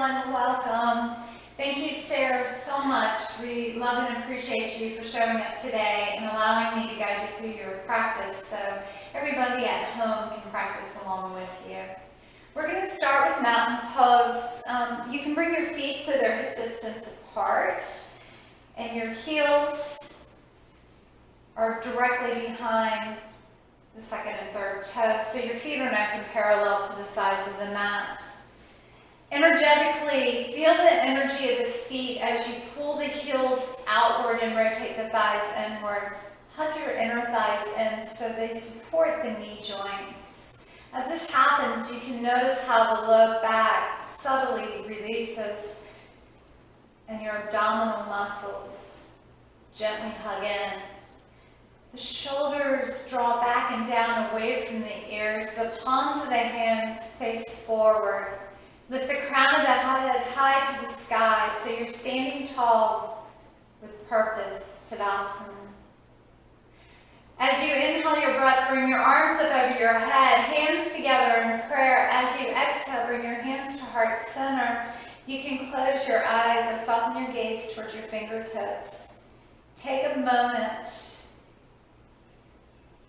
everyone. Welcome. Thank you, Sara, so much. We love and appreciate you for showing up today and allowing me to guide you through your practice so everybody at home can practice along with you. We're going to start with mountain pose. You can bring your feet so they're hip distance apart and your heels are directly behind the second and third toes, so your feet are nice and parallel to the sides of the mat. Energetically, feel the energy of the feet as you pull the heels outward and rotate the thighs inward. Hug your inner thighs in so they support the knee joints. As this happens, you can notice how the low back subtly releases and your abdominal muscles gently hug in. The shoulders draw back and down away from the ears. The palms of the hands face forward. Lift the crown of the head high to the sky so you're standing tall with purpose, Tadasana. As you inhale your breath, bring your arms up over your head, hands together in prayer. As you exhale, bring your hands to heart center. You can close your eyes or soften your gaze towards your fingertips. Take a moment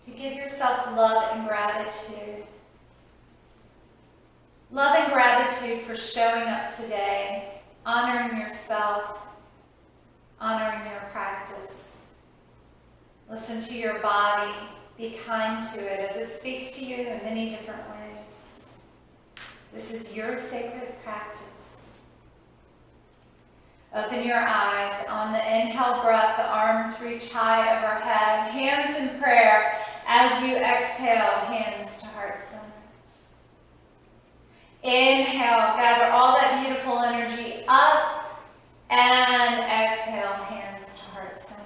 to give yourself love and gratitude. Love and gratitude for showing up today, honoring yourself, honoring your practice. Listen to your body, be kind to it as it speaks to you in many different ways. This is your sacred practice. Open your eyes. On the inhale breath, the arms reach high overhead, hands in prayer. As you exhale, hands to heart center. Inhale, gather all that beautiful energy up, and exhale, hands to heart center.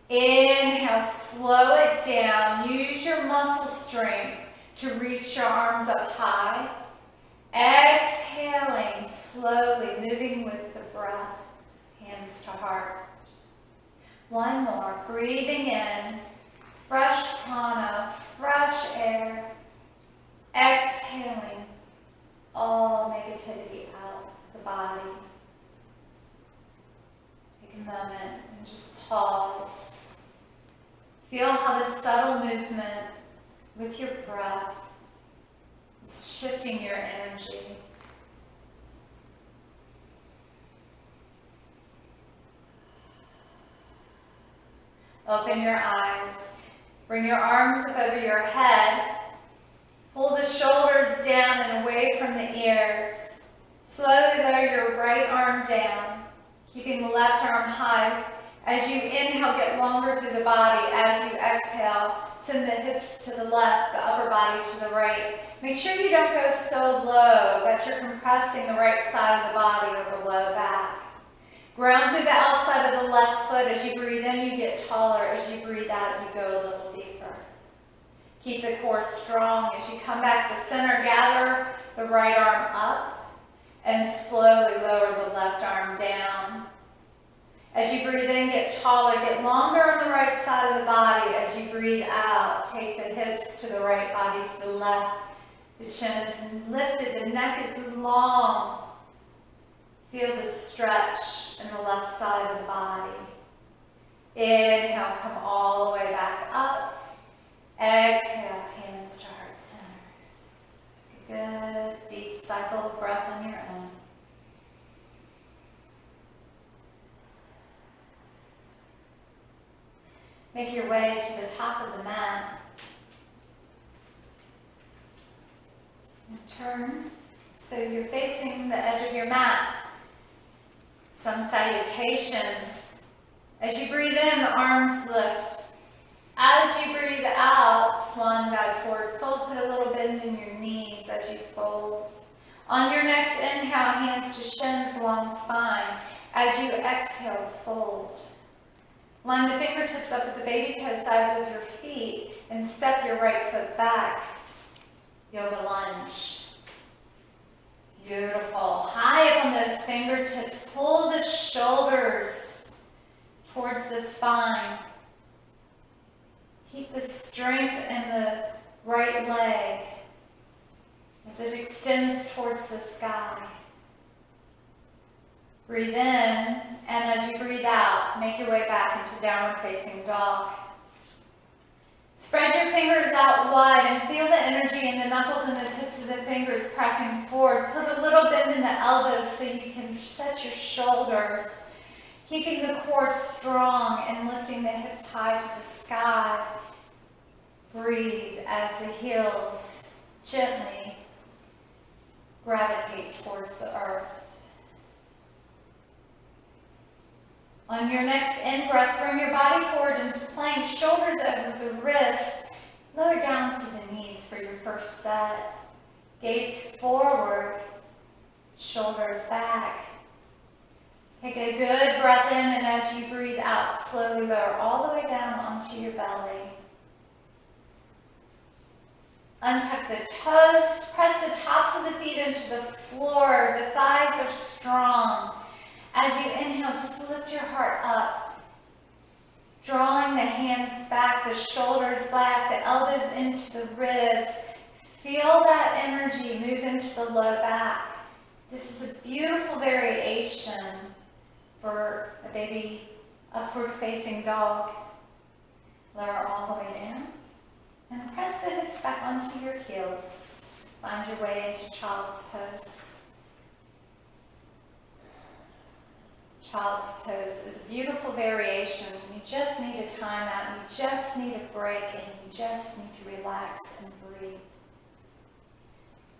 Inhale, slow it down. Use your muscle strength to reach your arms up high. Exhaling, slowly moving with the breath, hands to heart. One more, breathing in, fresh prana, fresh air. Exhaling all negativity out of the body. Take a moment and just pause. Feel how the subtle movement with your breath is shifting your energy. Open your eyes. Bring your arms up over your head. Pull the shoulders down and away from the ears. Slowly lower your right arm down, keeping the left arm high. As you inhale, get longer through the body. As you exhale, send the hips to the left, the upper body to the right. Make sure you don't go so low that you're compressing the right side of the body or the low back. Ground through the outside of the left foot. As you breathe in, you get taller. As you breathe out, you go a little deeper. Keep the core strong. As you come back to center, gather the right arm up and slowly lower the left arm down. As you breathe in, get taller, get longer on the right side of the body. As you breathe out, take the hips to the right, body to the left. The chin is lifted, the neck is long. Feel the stretch in the left side of the body. Inhale, come all the way back up. Exhale, hands to heart center. Good, deep cycle of breath on your own. Make your way to the top of the mat. And turn so you're facing the edge of your mat. Some salutations. As you breathe in, the arms lift. As you breathe out, swan dive forward fold. Put a little bend in your knees as you fold. On your next inhale, hands to shins along spine. As you exhale, fold. Line the fingertips up at the baby toe sides of your feet and step your right foot back. Yoga lunge. Beautiful. High up on those fingertips. Pull the shoulders towards the spine. Keep the strength in the right leg. as it extends towards the sky. Breathe in, and as you breathe out, make your way back into downward facing dog. Spread your fingers out wide and feel the energy in the knuckles and the tips of the fingers pressing forward. Put a little bend in the elbows so you can set your shoulders, keeping the core strong and lifting the hips high to the sky. Breathe as the heels gently gravitate towards the earth. On your next in-breath, bring your body forward into plank, shoulders over the wrist, lower down to the knees for your first set. Gaze forward, shoulders back. Take a good breath in, and as you breathe out, slowly lower all the way down onto your belly. Untuck the toes, press the tops of the feet into the floor. The thighs are strong. As you inhale, just lift your heart up, drawing the hands back, the shoulders back, the elbows into the ribs. Feel that energy move into the low back. This is a beautiful variation for a baby upward facing dog. Lower all the way down and press the hips back onto your heels. Find your way into child's pose. Child's pose is a beautiful variation. You just need a time out, you just need a break, and you just need to relax and breathe.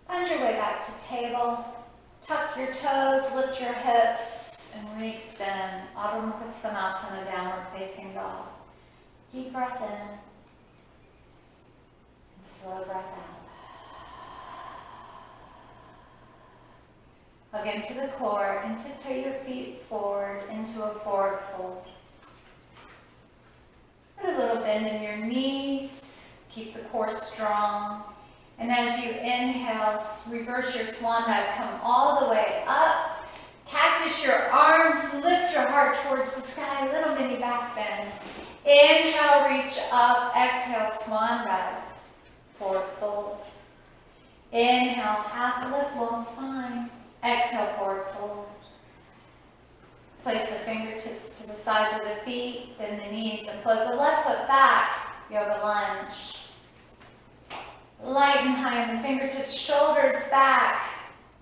Find your way back to table. Tuck your toes, lift your hips, and re-extend. Adho Mukha Svanasana, downward facing dog. Deep breath in, and slow breath out. Hug into the core and tiptoe your feet forward into a forward fold. Put a little bend in your knees. Keep the core strong. And as you inhale, reverse your swan dive. Come all the way up. Cactus your arms. Lift your heart towards the sky. Little mini back bend. Inhale, reach up. Exhale, swan dive. Forward fold. Inhale, half lift, long spine. Exhale, forward fold. Place the fingertips to the sides of the feet, bend the knees, and float the left foot back, yoga lunge. Light and high in the fingertips, shoulders back,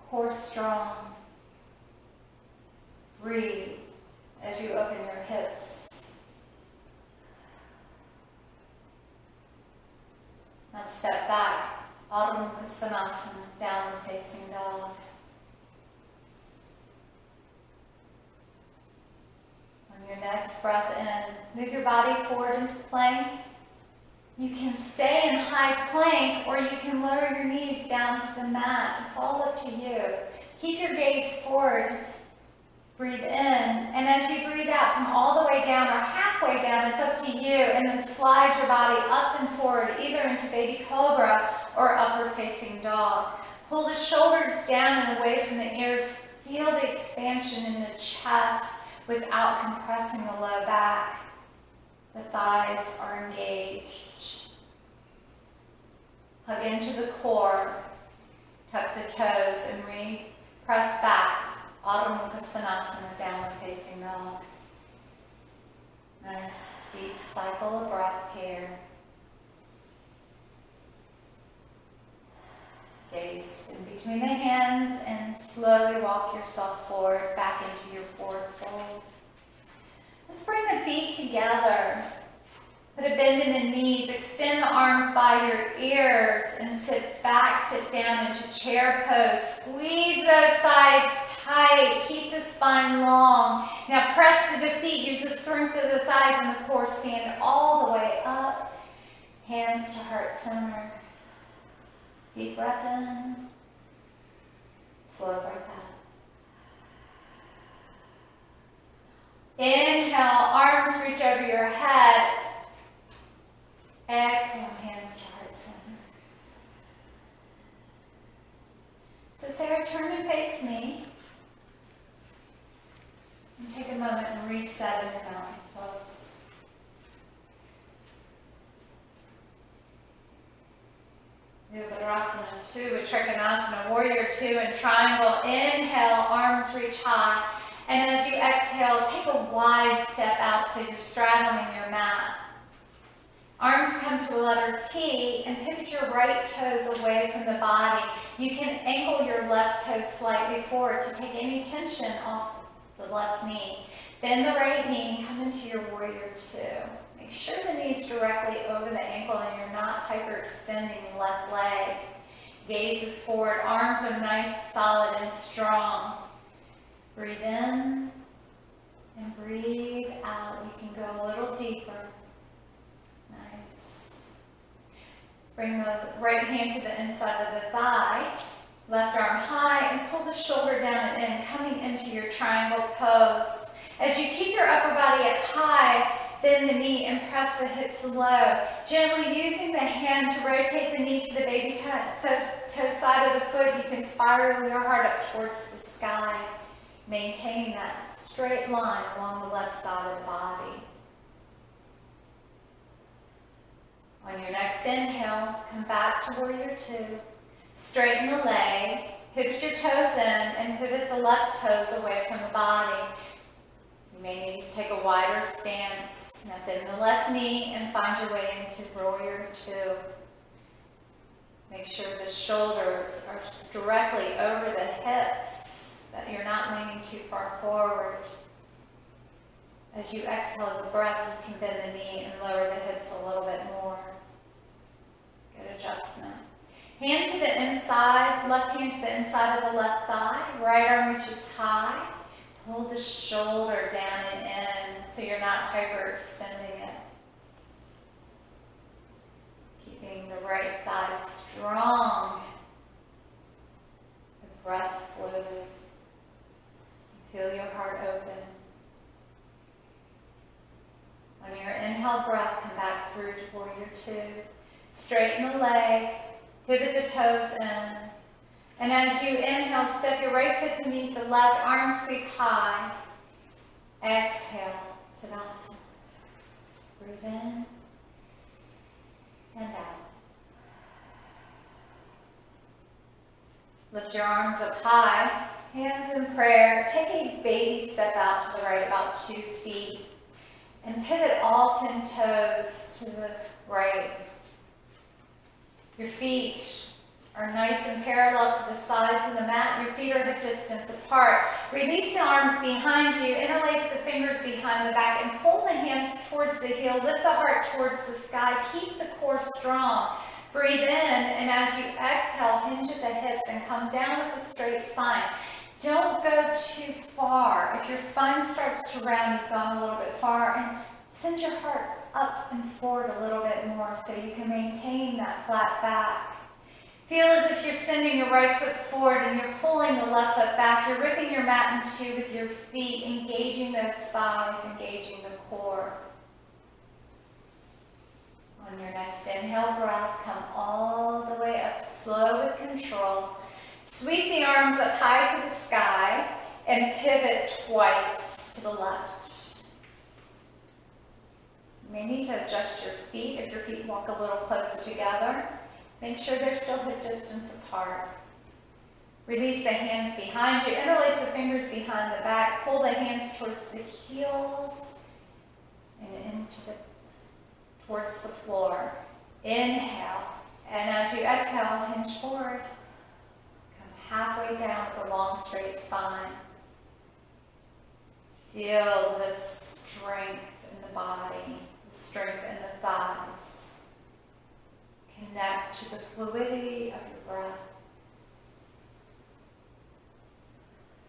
core strong. Breathe as you open your hips. Now step back, Adho Mukha Svanasana, downward facing dog. On your next breath in, move your body forward into plank. You can stay in high plank, or you can lower your knees down to the mat. It's all up to you. Keep your gaze forward. Breathe in, and as you breathe out, come all the way down or halfway down. It's up to you. And then slide your body up and forward, either into baby cobra or upward facing dog. Pull the shoulders down and away from the ears. Feel the expansion in the chest without compressing the low back. The thighs are engaged. Hug into the core. Tuck the toes and press back. Adho Mukha Svanasana, downward facing dog. Nice deep cycle of breath here. Gaze in between the hands and slowly walk yourself forward, back into your forward fold. Let's bring the feet together. Put a bend in the knees, extend the arms by your ears, and sit back, sit down into chair pose. Squeeze those thighs tight, keep the spine long. Now press the defeat, use the strength of the thighs and the core, stand all the way up. Hands to heart center. Deep breath in, slow breath out. Inhale, arms reach over your head. Exhale, hands to heart center. So Sara, turn and face me. And take a moment and reset in your mountain pose. Move Virasana to a Trikonasana, Warrior Two, and Triangle. Inhale, arms reach high. And as you exhale, take a wide step out so you're straddling your mat. Arms come to a letter T and pivot your right toes away from the body. You can ankle your left toe slightly forward to take any tension off the left knee. Bend the right knee and come into your Warrior Two. Make sure the knee's directly over the ankle and you're not hyperextending the left leg. Gaze is forward, arms are nice, solid, and strong. Breathe in and breathe out. You can go a little deeper. Nice. Bring the right hand to the inside of the thigh. Left arm high and pull the shoulder down and in, coming into your triangle pose. As you keep your upper body up high, bend the knee and press the hips low. Gently using the hand to rotate the knee to the baby toe side of the foot, you can spiral your heart up towards the sky, maintaining that straight line along the left side of the body. On your next inhale, come back to Warrior Two. Straighten the leg, pivot your toes in, and pivot the left toes away from the body. You may need to take a wider stance. Now bend the left knee and find your way into Warrior Two. Make sure the shoulders are directly over the hips, that you're not leaning too far forward. As you exhale the breath, you can bend the knee and lower the hips a little bit more. Good adjustment. Hand to the inside, left hand to the inside of the left thigh. Right arm reaches high. Pull the shoulder down and in so you're not hyperextending it. Keeping the right thigh strong. The breath fluid. Feel your heart open. On your inhale breath, come back through to Warrior Two. Straighten the leg, pivot the toes in. And as you inhale, step your right foot to meet the left, arms sweep high. Exhale, Tadasana. Breathe in and out. Lift your arms up high, hands in prayer. Take a baby step out to the right, about 2 feet. And pivot all 10 toes to the right. Your feet are nice and parallel to the sides of the mat. Your feet are hip distance apart. Release the arms behind you. Interlace the fingers behind the back and pull the hands towards the heel. Lift the heart towards the sky. Keep the core strong. Breathe in, and as you exhale, hinge at the hips and come down with a straight spine. Don't go too far. If your spine starts to round, you've gone a little bit far, and send your heart up and forward a little bit more so you can maintain that flat back. Feel as if you're sending your right foot forward and you're pulling the left foot back. You're ripping your mat in two with your feet, engaging those thighs, engaging the core. On your next inhale breath, come all the way up, slow with control. Sweep the arms up high to the sky and pivot twice to the left. You may need to adjust your feet if your feet walk a little closer together. Make sure they're still hip distance apart. Release the hands behind you. Interlace the fingers behind the back. Pull the hands towards the heels and towards the floor. Inhale. And as you exhale, hinge forward. Come halfway down with a long, straight spine. Feel the strength in the body, the strength in the thighs. Connect to the fluidity of your breath.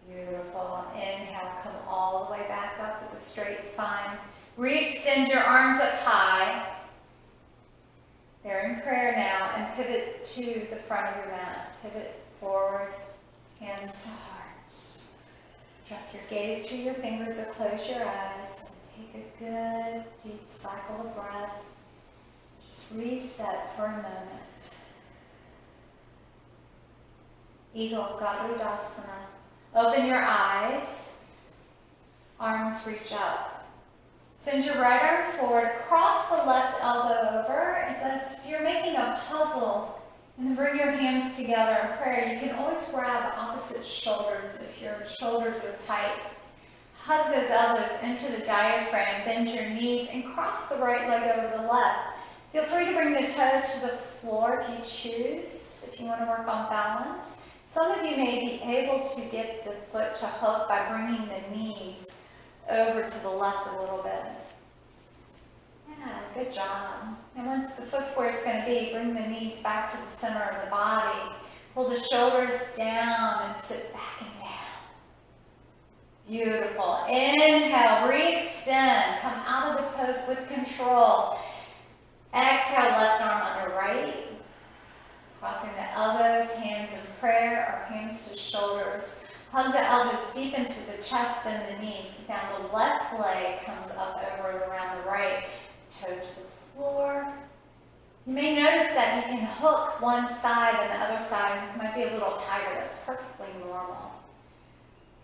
Beautiful. Inhale, come all the way back up with a straight spine. Re-extend your arms up high. They're in prayer now, and pivot to the front of your mat. Pivot forward, hands to heart. Drop your gaze to your fingers or close your eyes and take a good deep cycle of breath. Just reset for a moment. Eagle, Garudasana. Open your eyes. Arms reach up. Send your right arm forward. Cross the left elbow over. It's as if you're making a puzzle And then bring your hands together in prayer. You can always grab opposite shoulders if your shoulders are tight. Hug those elbows into the diaphragm, bend your knees, and cross the right leg over the left. Feel free to bring the toe to the floor if you choose, if you want to work on balance. Some of you may be able to get the foot to hook by bringing the knees over to the left a little bit. Yeah, good job. And once the foot's where it's going to be, bring the knees back to the center of the body. Pull the shoulders down and sit back and down. Beautiful. Inhale, re-extend. Come out of the pose with control. Exhale, left arm under right. Crossing the elbows, hands in prayer, or hands to shoulders. Hug the elbows deep into the chest, bend the knees. Now the left leg comes up over and around the right. Toe to the floor. You may notice that you can hook one side and the other side might be a little tighter. That's perfectly normal.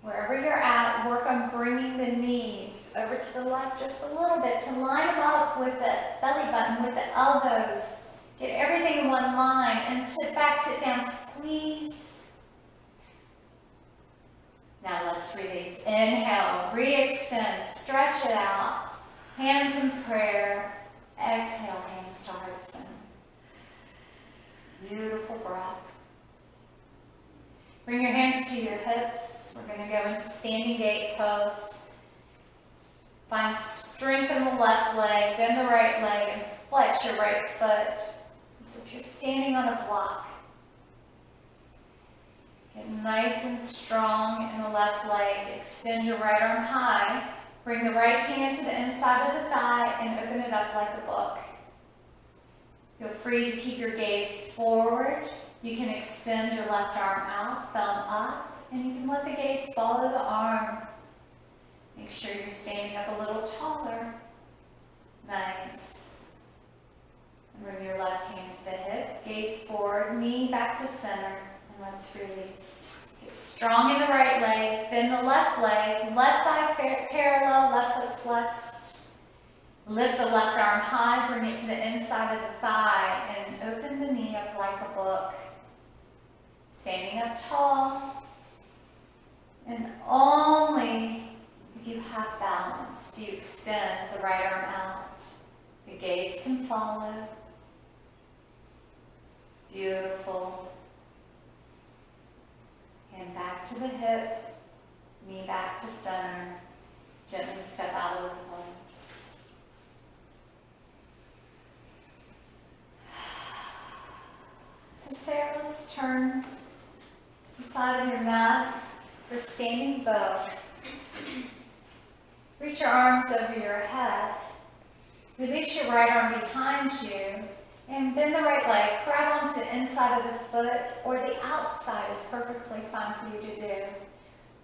Wherever you're at, work on bringing the knees over to the left just a little bit to line them up with the belly button, with the elbows. Get everything in one line and sit back, sit down, squeeze. Now let's release. Inhale, re-extend, stretch it out. Hands in prayer. Exhale, hands to heart center. Beautiful breath. Bring your hands to your hips. We're going to go into standing gate pose. Find strength in the left leg, bend the right leg, and flex your right foot as if you're standing on a block. Get nice and strong in the left leg. Extend your right arm high. Bring the right hand to the inside of the thigh and open it up like a book. Feel free to keep your gaze forward. You can extend your left arm out, thumb up, and you can let the gaze follow the arm. Make sure you're standing up a little taller. Nice. And bring your left hand to the hip, gaze forward, knee back to center, and let's release. Get strong in the right leg, bend the left leg, left thigh parallel, left foot flexed. Lift the left arm high, bring it to the inside of the thigh, and open the knee up like a book. Standing up tall, and only if you have balance do you extend the right arm out. The gaze can follow. Beautiful. Hand back to the hip, knee back to center. Gently step out of the pose. So Sarah, let's turn to the side of your mat for standing bow. Reach your arms over your head. Release your right arm behind you. And bend the right leg, grab onto the inside of the foot, or the outside is perfectly fine for you to do.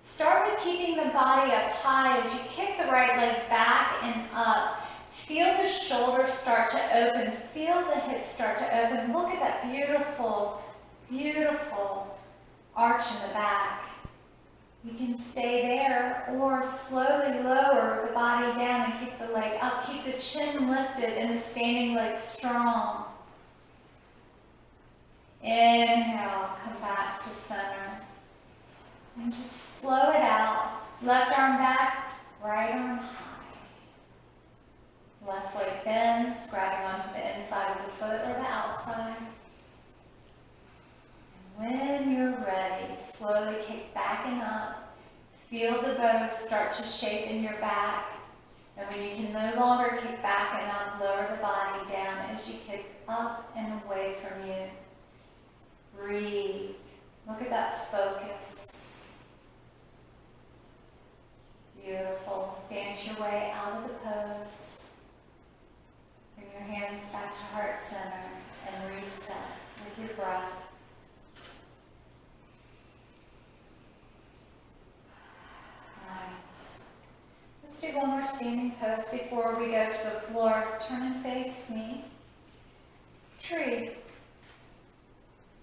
Start with keeping the body up high as you kick the right leg back and up. Feel the shoulders start to open. Feel the hips start to open. Look at that beautiful, beautiful arch in the back. You can stay there or slowly lower the body down and kick the leg up. Keep the chin lifted and the standing leg strong. Inhale, come back to center. And just slow it out. Left arm back, right arm high. Left leg bends, grabbing onto the inside of the foot or the outside. And when you're ready, slowly kick back and up. Feel the bow start to shape in your back. And when you can no longer kick back and up, lower the body down as you kick up and away from you. Breathe. Look at that focus. Beautiful. Dance your way out of the pose. Bring your hands back to heart center and reset with your breath. Nice. Let's do one more standing pose before we go to the floor. Turn and face me. Tree.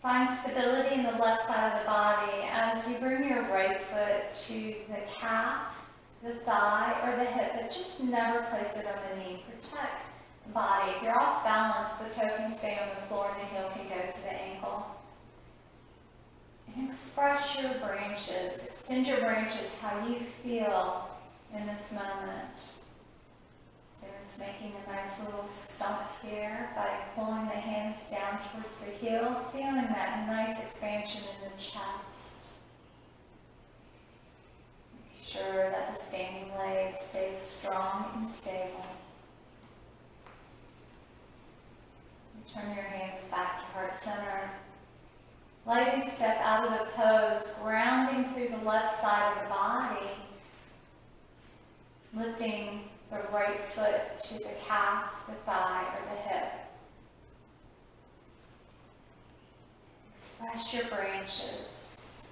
Find stability in the left side of the body as you bring your right foot to the calf, the thigh, or the hip, but just never place it on the knee. Protect the body. If you're off balance, the toe can stay on the floor and the heel can go to the ankle. And express your branches. Extend your branches how you feel in this moment. Sara's making a nice little stump here by pulling the hands down towards the heel, feeling that nice expansion in the chest. Make sure that the standing leg stays strong and stable. Turn your hands back to heart center. Lightly step out of the pose, grounding through the left side of the body, lifting the right foot to the calf, the thigh, or the hip. Express your branches.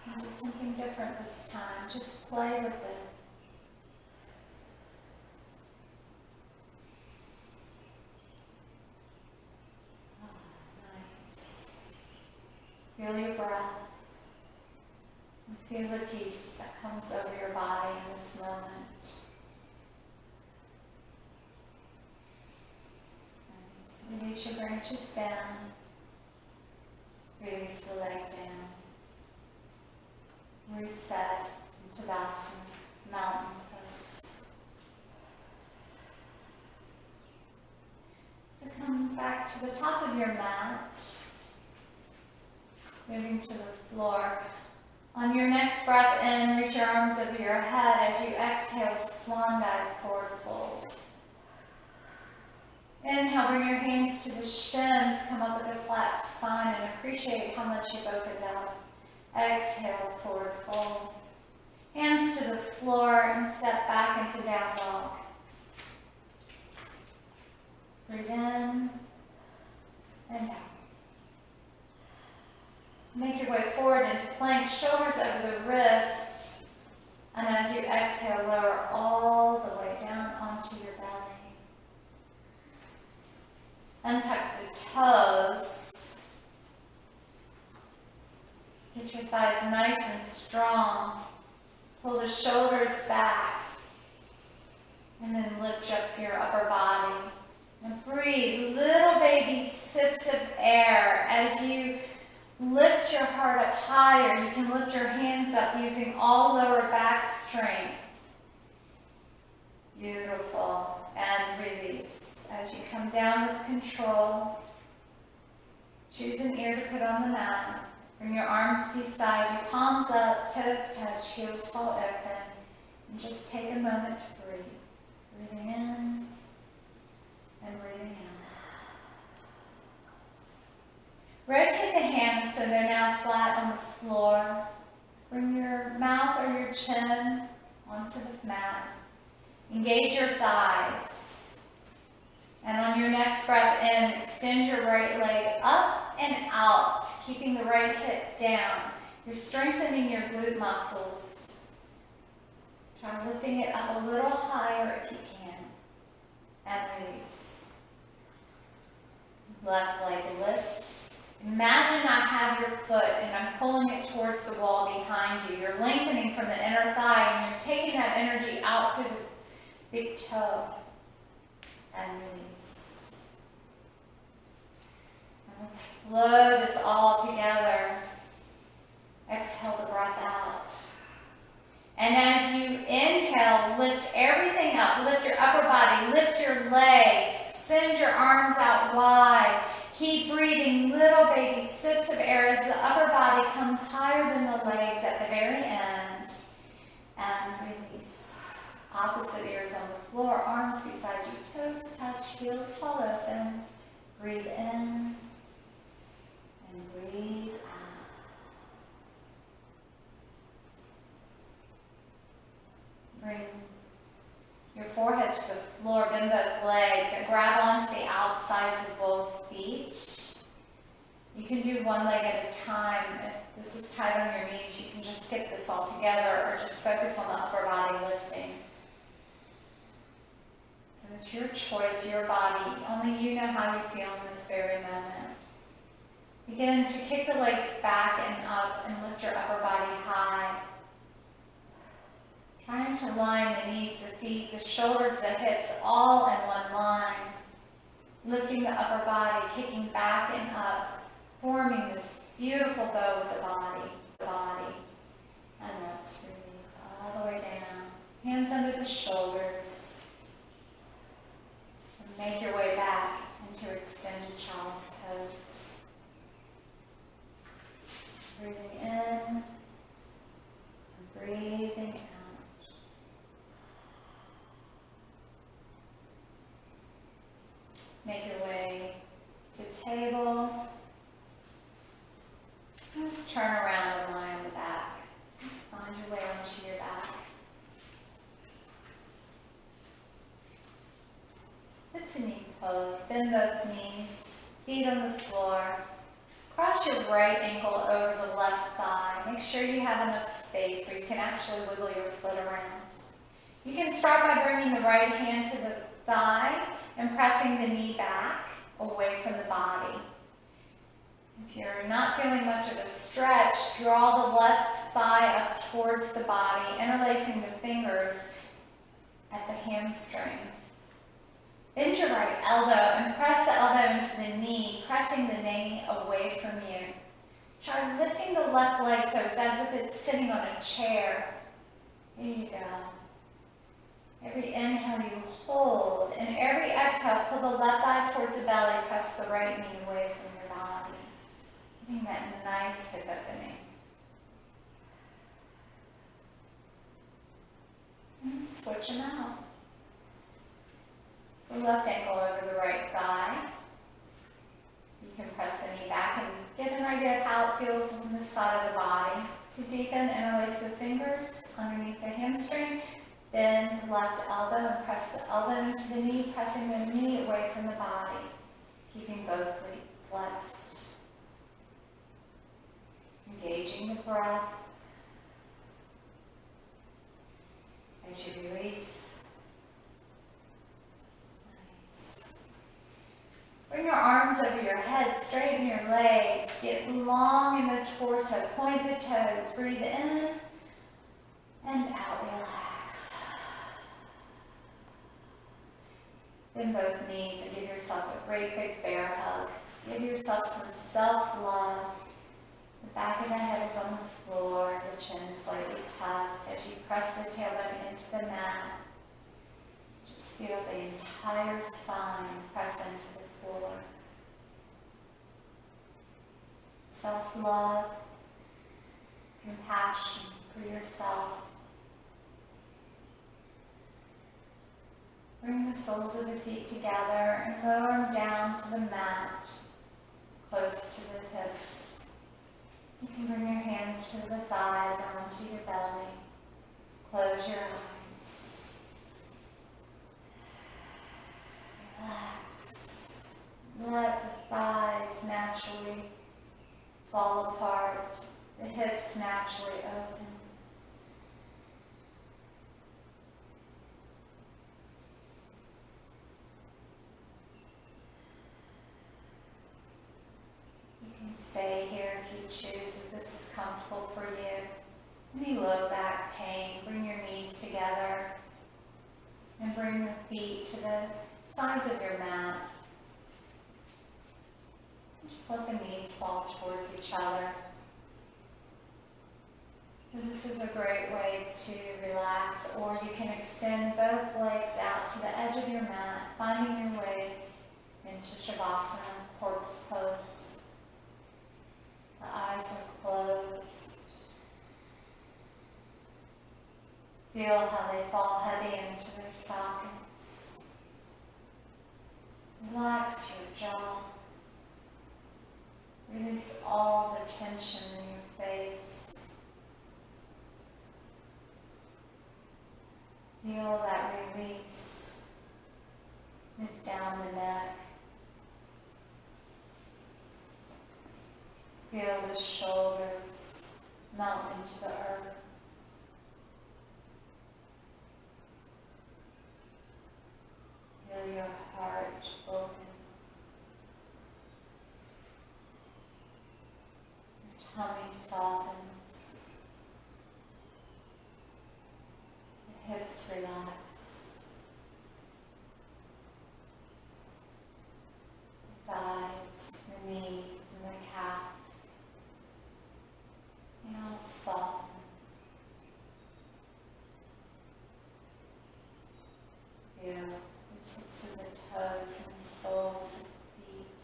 And do something different this time. Just play with it. Feel your breath and feel the peace that comes over your body in this moment. Nice. Release your branches down. Release the leg down. Reset into Tadasana, mountain pose. So come back to the top of your mat. Moving to the floor. On your next breath in, reach your arms over your head. As you exhale, swan dive, forward fold. Inhale, bring your hands to the shins. Come up with a flat spine and appreciate how much you've opened up. Exhale, forward fold. Hands to the floor and step back into down dog. Breathe in and out. Make your way forward into plank, shoulders over the wrist. And as you exhale, lower all the way down onto your belly. Untuck the toes. Get your thighs nice and strong. Pull the shoulders back. And then lift up your upper body. And breathe, little baby sips of air as you lift your heart up higher. You can lift your hands up using all lower back strength. Beautiful. And release. As you come down with control, choose an ear to put on the mat. Bring your arms beside you, palms up, toes touch, heels fall open. And just take a moment to breathe. Breathing in and breathing out. Rotate the hands so they're now flat on the floor. Bring your mouth or your chin onto the mat. Engage your thighs. And on your next breath in, extend your right leg up and out, keeping the right hip down. You're strengthening your glute muscles. Try lifting it up a little higher if you can. And release. Left leg lifts. Imagine I have your foot and I'm pulling it towards the wall behind you. You're lengthening from the inner thigh and you're taking that energy out through the big toe. And release. And let's flow this all together. Exhale the breath out. And as you inhale, lift everything up. Lift your upper body, lift your legs, send your arms out wide. Keep breathing, little baby sips of air as the upper body comes higher than the legs at the very end. And release. Opposite ears on the floor, arms beside you, toes touch, heels fall open. Breathe in and breathe out. Bring your forehead to the floor, bend both legs, and grab onto the outsides of both feet. You can do one leg at a time. If this is tight on your knees, you can just skip this all together or just focus on the upper body lifting. So it's your choice, your body. Only you know how you feel in this very moment. Begin to kick the legs back and up and lift your upper body high. Trying to line the knees, the feet, the shoulders, the hips, all in one line. Lifting the upper body, kicking back and up, forming this beautiful bow with the body. And let's release all the way down. Hands under the shoulders. And make your way back into extended child's pose. Breathing in and breathing out. Make your way to table. Let's turn around and lie on the back. Just find your way onto your back. Foot to knee pose. Bend both knees, feet on the floor. Cross your right ankle over the left thigh. Make sure you have enough space where you can actually wiggle your foot around. You can start by bringing the right hand to the thigh and pressing the knee back away from the body. If you're not feeling much of a stretch, draw the left thigh up towards the body, interlacing the fingers at the hamstring. Bend your right elbow and press the elbow into the knee, pressing the knee away from you. Try lifting the left leg so it's as if it's sitting on a chair. Here you go. Every inhale you hold, and every exhale pull the left thigh towards the belly, press the right knee away from your body. Getting that nice hip opening. And switch them out. So left ankle over the right thigh. You can press the knee back and get an idea of how it feels on this side of the body. To deepen, interlace the fingers underneath the hamstring. Bend left elbow and press the elbow into the knee, pressing the knee away from the body, keeping both feet flexed. Engaging the breath. As you release. Nice. Bring your arms over your head, straighten your legs, get long in the torso, point the toes, breathe in and out, relax. Bend both knees and give yourself a great big bear hug. Give yourself some self-love. The back of the head is on the floor, the chin slightly tucked as you press the tailbone into the mat. Just feel the entire spine press into the floor. Self-love, compassion for yourself. Bring the soles of the feet together and lower them down to the mat, close to the hips. You can bring your hands to the thighs or onto your belly. Close your eyes. Relax. Let the thighs naturally fall apart, the hips naturally open. Stay here if you choose, if this is comfortable for you. Any low back pain, bring your knees together and bring the feet to the sides of your mat. Just let the knees fall towards each other. So this is a great way to relax, or you can extend both legs out to the edge of your mat, finding your way into Shavasana, corpse pose. The eyes are closed. Feel how they fall heavy into their sockets. Relax your jaw. Release all the tension in your face. Feel that release. Move down the neck. Feel the shoulders melt into the earth. Feel your heart open. Your tummy softens. hips relax. The thighs, the knees, and the calves. They all soften. Feel the tips of the toes and the soles of the feet.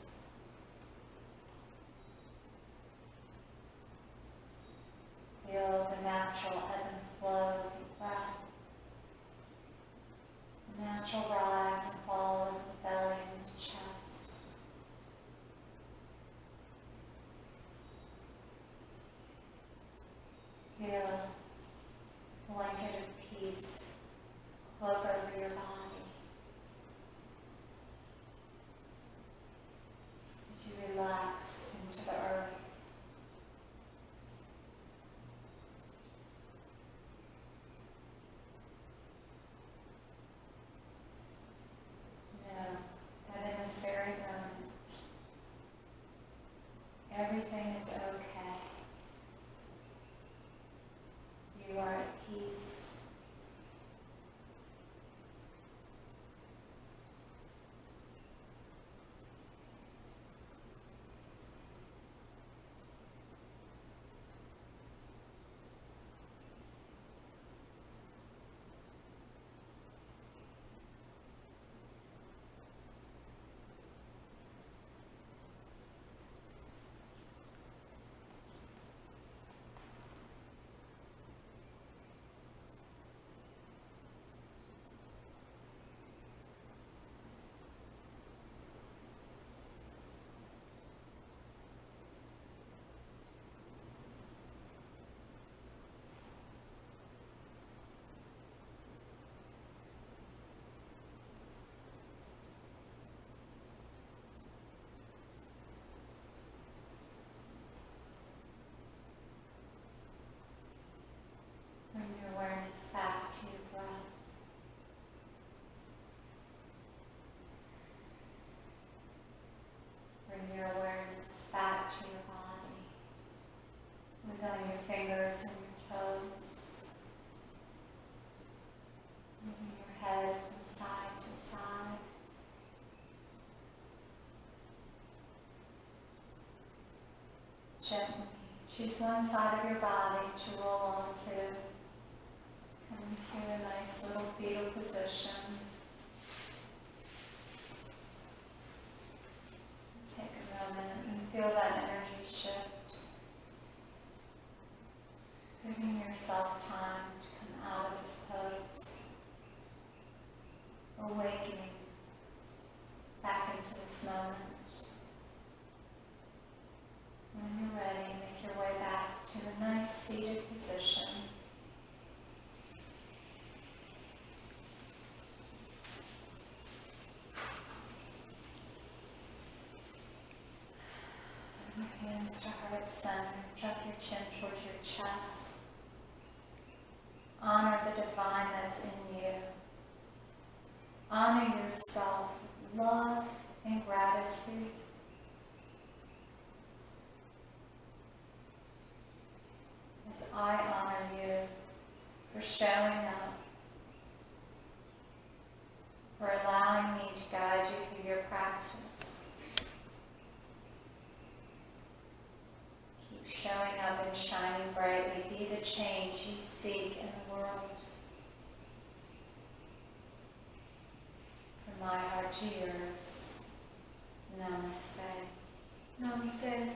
Feel the natural ebb and flow of your breath. The natural rise and fall of the belly and the chest. Feel a blanket of peace cloak over your body as you relax into the earth. Know that in this very moment, everything is okay. You are at peace. Bring your awareness back to your breath. Bring your awareness back to your body. Wiggle your fingers and your toes. Moving your head from side to side. Gently choose one side of your body to roll onto. Come to a nice little fetal position. Take a moment and feel that energy shift. Giving yourself time to come out of this pose. Awakening back into this moment. When you're ready, make your way back to the nice seated position. Bring your hands to heart center. Drop your chin towards your chest. Honor the divine that's in you. Honor yourself with love and gratitude. As I honor you for showing up, for allowing me to guide you through your practice. Keep showing up and shining brightly. Be the change you seek in the world. From my heart to yours, namaste. Namaste.